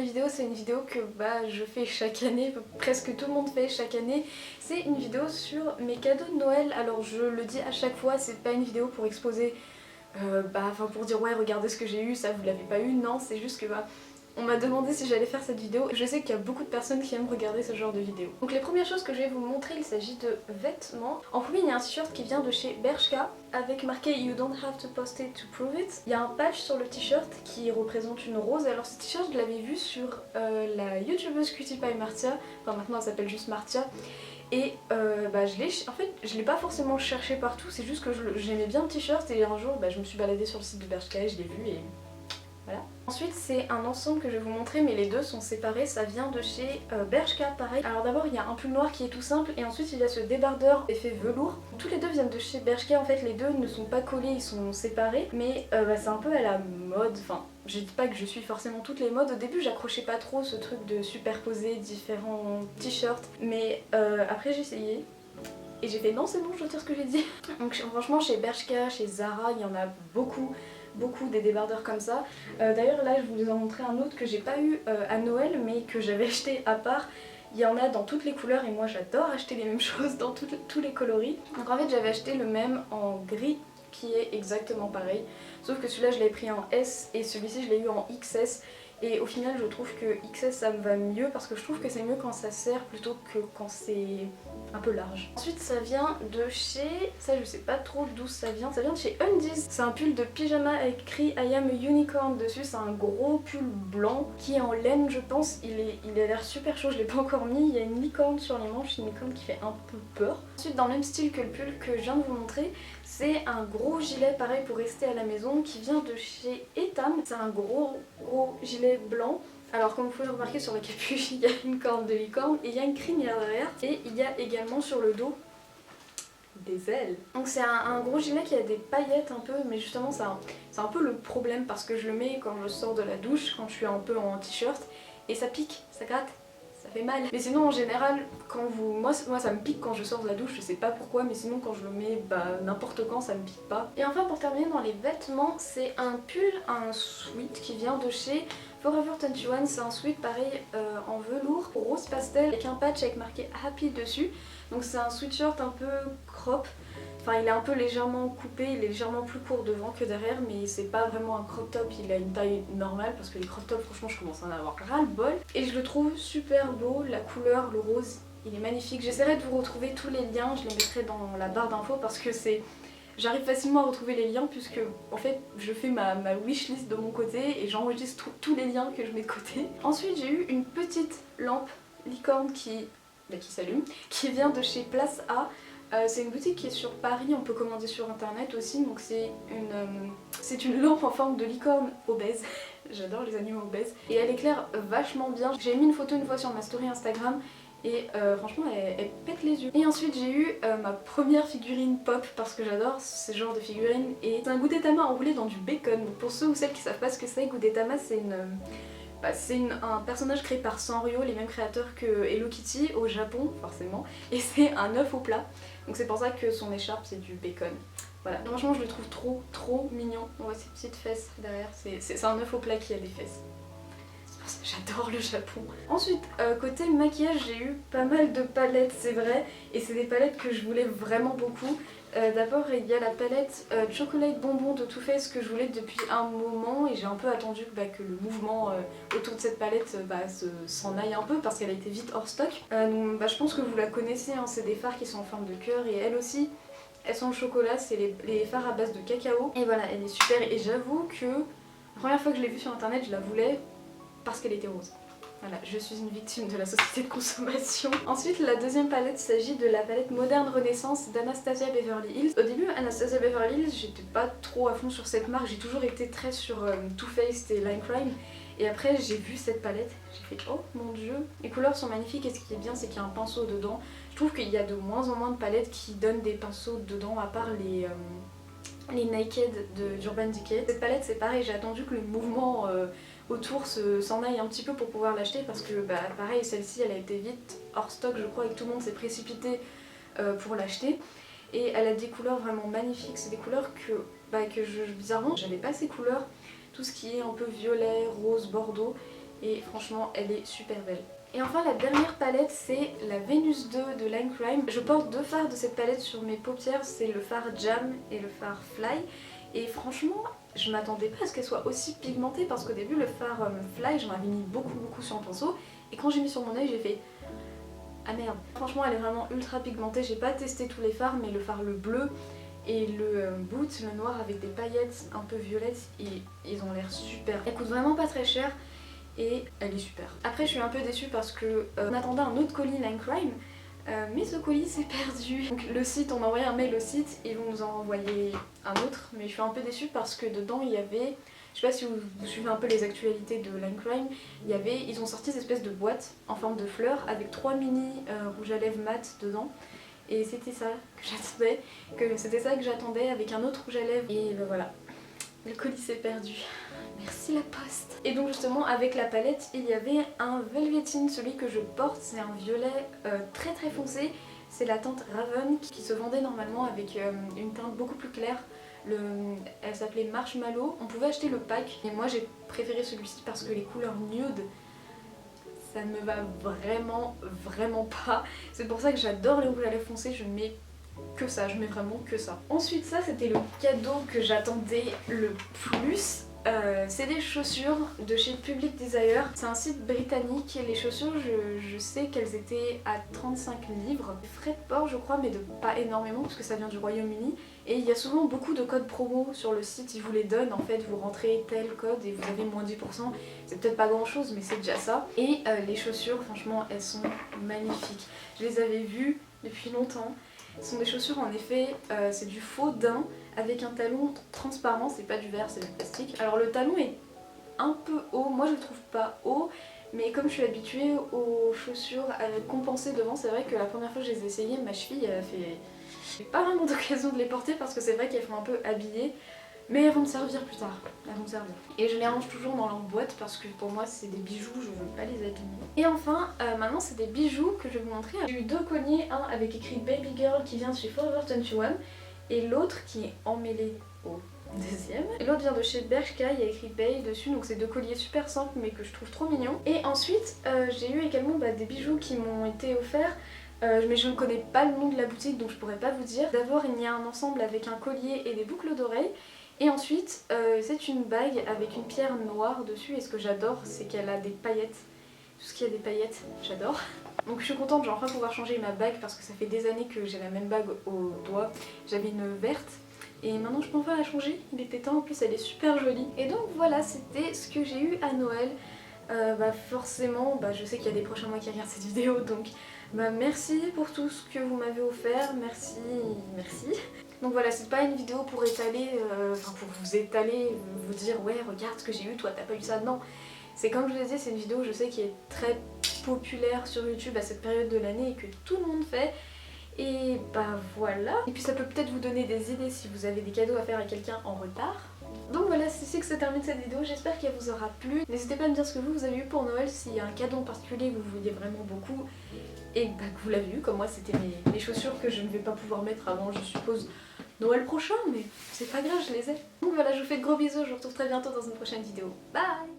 vidéo, c'est une vidéo que je fais chaque année, presque tout le monde fait chaque année. C'est une vidéo sur mes cadeaux de Noël. Alors je le dis à chaque fois, c'est pas une vidéo pour exposer, pour dire ouais regardez ce que j'ai eu, ça vous l'avez pas eu, non, c'est juste que on m'a demandé si j'allais faire cette vidéo. Je sais qu'il y a beaucoup de personnes qui aiment regarder ce genre de vidéos. Donc les premières choses que je vais vous montrer, il s'agit de vêtements. En premier, il y a un t-shirt qui vient de chez Bershka avec marqué You don't have to post it to prove it. Il y a un patch sur le t-shirt qui représente une rose. Alors ce t-shirt, je l'avais vu sur la youtubeuse Cutie Pie Martia. Enfin maintenant elle s'appelle juste Martia. Et je l'ai pas forcément cherché partout, c'est juste que j'aimais bien le t-shirt et un jour je me suis baladée sur le site de Bershka et je l'ai vu et voilà. Ensuite c'est un ensemble que je vais vous montrer mais les deux sont séparés, ça vient de chez Bershka pareil. Alors d'abord il y a un pull noir qui est tout simple et ensuite il y a ce débardeur effet velours. Tous les deux viennent de chez Bershka, en fait les deux ne sont pas collés, ils sont séparés mais c'est un peu à la mode, enfin je dis pas que je suis forcément toutes les modes, au début j'accrochais pas trop ce truc de superposer différents t-shirts mais après j'ai essayé et j'ai fait non c'est bon je retire ce que j'ai dit. Donc franchement chez Bershka, chez Zara il y en a beaucoup des débardeurs comme ça. D'ailleurs là je vous en montrer un autre que j'ai pas eu à Noël mais que j'avais acheté à part. Il y en a dans toutes les couleurs et moi j'adore acheter les mêmes choses dans tous les coloris. Donc en fait j'avais acheté le même en gris qui est exactement pareil. Sauf que celui-là je l'ai pris en S et celui-ci je l'ai eu en XS. Et au final je trouve que XS ça me va mieux parce que je trouve que c'est mieux quand ça serre plutôt que quand c'est un peu large. Ensuite ça vient de chez... ça je sais pas trop d'où ça vient de chez Undies. C'est un pull de pyjama avec écrit I am a unicorn dessus, c'est un gros pull blanc qui est en laine je pense, il a l'air super chaud, je l'ai pas encore mis, il y a une licorne sur les manches, une licorne qui fait un peu peur. Ensuite dans le même style que le pull que je viens de vous montrer, c'est un gros gilet pareil pour rester à la maison qui vient de chez Etam. C'est un gros gilet blanc. Alors comme vous pouvez le remarquer sur la capuche il y a une corne de licorne et il y a une crinière derrière et il y a également sur le dos des ailes. Donc c'est un gros gilet qui a des paillettes un peu mais justement c'est un peu le problème parce que je le mets quand je sors de la douche, quand je suis un peu en t-shirt et ça pique, ça gratte. Ça fait mal. Mais sinon en général, moi ça me pique quand je sors de la douche, je sais pas pourquoi, mais sinon quand je le mets n'importe quand ça me pique pas. Et enfin pour terminer dans les vêtements, c'est un pull, un sweat qui vient de chez Forever 21, c'est un sweat pareil en velours rose pastel avec un patch avec marqué Happy dessus. Donc c'est un sweatshirt un peu crop. Enfin il est un peu légèrement coupé, il est légèrement plus court devant que derrière mais c'est pas vraiment un crop top, il a une taille normale parce que les crop tops franchement je commence à en avoir ras le bol. Et je le trouve super beau, la couleur, le rose, il est magnifique. J'essaierai de vous retrouver tous les liens, je les mettrai dans la barre d'infos parce que j'arrive facilement à retrouver les liens puisque en fait je fais ma wishlist de mon côté et j'enregistre tous les liens que je mets de côté. Ensuite j'ai eu une petite lampe licorne qui s'allume, qui vient de chez Place A. C'est une boutique qui est sur Paris, on peut commander sur internet aussi, donc c'est une lampe en forme de licorne obèse. J'adore les animaux obèses. Et elle éclaire vachement bien. J'ai mis une photo une fois sur ma story Instagram et franchement elle pète les yeux. Et ensuite j'ai eu ma première figurine pop parce que j'adore ce genre de figurine et c'est un Gudetama enroulé dans du bacon. Donc pour ceux ou celles qui savent pas ce que c'est, Gudetama c'est un personnage créé par Sanrio, les mêmes créateurs que Hello Kitty au Japon forcément, et c'est un œuf au plat, donc c'est pour ça que son écharpe c'est du bacon. Voilà, franchement je le trouve trop mignon. On voit ses petites fesses derrière, c'est un œuf au plat qui a des fesses. J'adore le Japon. Ensuite, côté maquillage, j'ai eu pas mal de palettes, c'est vrai, et c'est des palettes que je voulais vraiment beaucoup. D'abord, il y a la palette Chocolate Bonbon de Too Faced que je voulais depuis un moment et j'ai un peu attendu que le mouvement autour de cette palette s'en aille un peu parce qu'elle a été vite hors stock. Donc, je pense que vous la connaissez, hein, c'est des fards qui sont en forme de cœur et elles aussi, elles sont au chocolat, c'est les fards à base de cacao. Et voilà, elle est super et j'avoue que la première fois que je l'ai vue sur internet, je la voulais parce qu'elle était rose. Voilà, je suis une victime de la société de consommation. Ensuite, la deuxième palette, il s'agit de la palette Moderne Renaissance d'Anastasia Beverly Hills. Au début, Anastasia Beverly Hills, j'étais pas trop à fond sur cette marque, j'ai toujours été très sur Too Faced et Lime Crime. Et après, j'ai vu cette palette, j'ai fait oh mon dieu. Les couleurs sont magnifiques et ce qui est bien, c'est qu'il y a un pinceau dedans. Je trouve qu'il y a de moins en moins de palettes qui donnent des pinceaux dedans, à part les Naked d'Urban Decay. Cette palette, c'est pareil, j'ai attendu que le mouvement autour s'en aille un petit peu pour pouvoir l'acheter parce que pareil celle-ci elle a été vite hors stock je crois et que tout le monde s'est précipité pour l'acheter et elle a des couleurs vraiment magnifiques, c'est des couleurs que bizarrement j'avais pas ces couleurs, tout ce qui est un peu violet, rose, bordeaux et franchement elle est super belle. Et enfin la dernière palette c'est la Venus 2 de Line Crime. Je porte deux fards de cette palette sur mes paupières, c'est le fard Jam et le fard Fly. Et franchement je m'attendais pas à ce qu'elle soit aussi pigmentée parce qu'au début le fard Fly j'en avais mis beaucoup sur le pinceau. Et quand j'ai mis sur mon œil j'ai fait ah merde. Franchement elle est vraiment ultra pigmentée, j'ai pas testé tous les fards mais le fard le bleu et le boot, le noir avec des paillettes un peu violettes, et ils ont l'air super. Elle coûte vraiment pas très cher. Et elle est super. Après je suis un peu déçue parce que on attendait un autre colis Line Crime, mais ce colis s'est perdu. Donc le site, on a envoyé un mail au site, ils vont nous en envoyer un autre, mais je suis un peu déçue parce que dedans il y avait, je sais pas si vous suivez un peu les actualités de Line Crime, ils ont sorti cette espèce de boîte en forme de fleurs avec 3 mini rouges à lèvres mat dedans. Et c'était ça que j'attendais, avec un autre rouge à lèvres. Et ben voilà, le colis s'est perdu. Merci la poste. Et donc justement avec la palette il y avait un Velveteen, celui que je porte c'est un violet très foncé. C'est la teinte Raven qui se vendait normalement avec une teinte beaucoup plus claire. Elle s'appelait Marshmallow. On pouvait acheter le pack et moi j'ai préféré celui-ci parce que les couleurs nude ça ne me va vraiment pas. C'est pour ça que j'adore les rouges à lèvres foncés, je mets que ça, je mets vraiment que ça. Ensuite ça c'était le cadeau que j'attendais le plus. C'est des chaussures de chez Public Desire. C'est un site britannique et les chaussures je sais qu'elles étaient à 35 livres. Frais de port je crois mais de pas énormément parce que ça vient du Royaume-Uni. Et il y a souvent beaucoup de codes promo sur le site, ils vous les donnent en fait, vous rentrez tel code et vous avez moins 10%. C'est peut-être pas grand chose mais c'est déjà ça. Et les chaussures franchement elles sont magnifiques. Je les avais vues depuis longtemps. Ce sont des chaussures en effet, c'est du faux daim avec un talon transparent, c'est pas du verre, c'est du plastique. Alors le talon est un peu haut, moi je le trouve pas haut, mais comme je suis habituée aux chaussures compensées devant, c'est vrai que la première fois que je les ai essayées, ma cheville elle a fait... J'ai pas vraiment d'occasion de les porter parce que c'est vrai qu'elles font un peu habillées, mais elles vont me servir plus tard, elles vont me servir. Et je les range toujours dans leur boîte parce que pour moi c'est des bijoux, je veux pas les abîmer. Et enfin, maintenant c'est des bijoux que je vais vous montrer. J'ai eu deux colliers, un avec écrit Baby Girl qui vient de chez Forever 21 et l'autre qui est emmêlé au deuxième. Et l'autre vient de chez Bershka, il y a écrit Bae dessus, donc c'est deux colliers super simples mais que je trouve trop mignons. Et ensuite j'ai eu également des bijoux qui m'ont été offerts. Mais je ne connais pas le nom de la boutique donc je pourrais pas vous dire. D'abord il y a un ensemble avec un collier et des boucles d'oreilles. Et ensuite c'est une bague avec une pierre noire dessus et ce que j'adore c'est qu'elle a des paillettes. Tout ce qui a des paillettes, j'adore. Donc je suis contente, je vais enfin pouvoir changer ma bague parce que ça fait des années que j'ai la même bague au doigt. J'avais une verte et maintenant je peux enfin la changer, il était temps, en plus elle est super jolie. Et donc voilà, c'était ce que j'ai eu à Noël. Forcément, je sais qu'il y a des prochains mois qui regardent cette vidéo donc merci pour tout ce que vous m'avez offert, merci. Donc voilà, c'est pas une vidéo pour étaler, pour vous étaler, vous dire ouais regarde ce que j'ai eu, toi t'as pas eu ça, non. C'est comme je vous l'ai dit, c'est une vidéo je sais qui est très populaire sur YouTube à cette période de l'année et que tout le monde fait. Et voilà. Et puis ça peut peut-être vous donner des idées si vous avez des cadeaux à faire à quelqu'un en retard. Donc voilà, c'est ici que se termine cette vidéo, j'espère qu'elle vous aura plu. N'hésitez pas à me dire ce que vous avez eu pour Noël, s'il y a un cadeau en particulier que vous vouliez vraiment beaucoup et que vous l'avez eu, comme moi c'était mes chaussures que je ne vais pas pouvoir mettre avant je suppose Noël prochain, mais c'est pas grave, je les ai. Donc voilà, je vous fais de gros bisous, je vous retrouve très bientôt dans une prochaine vidéo. Bye!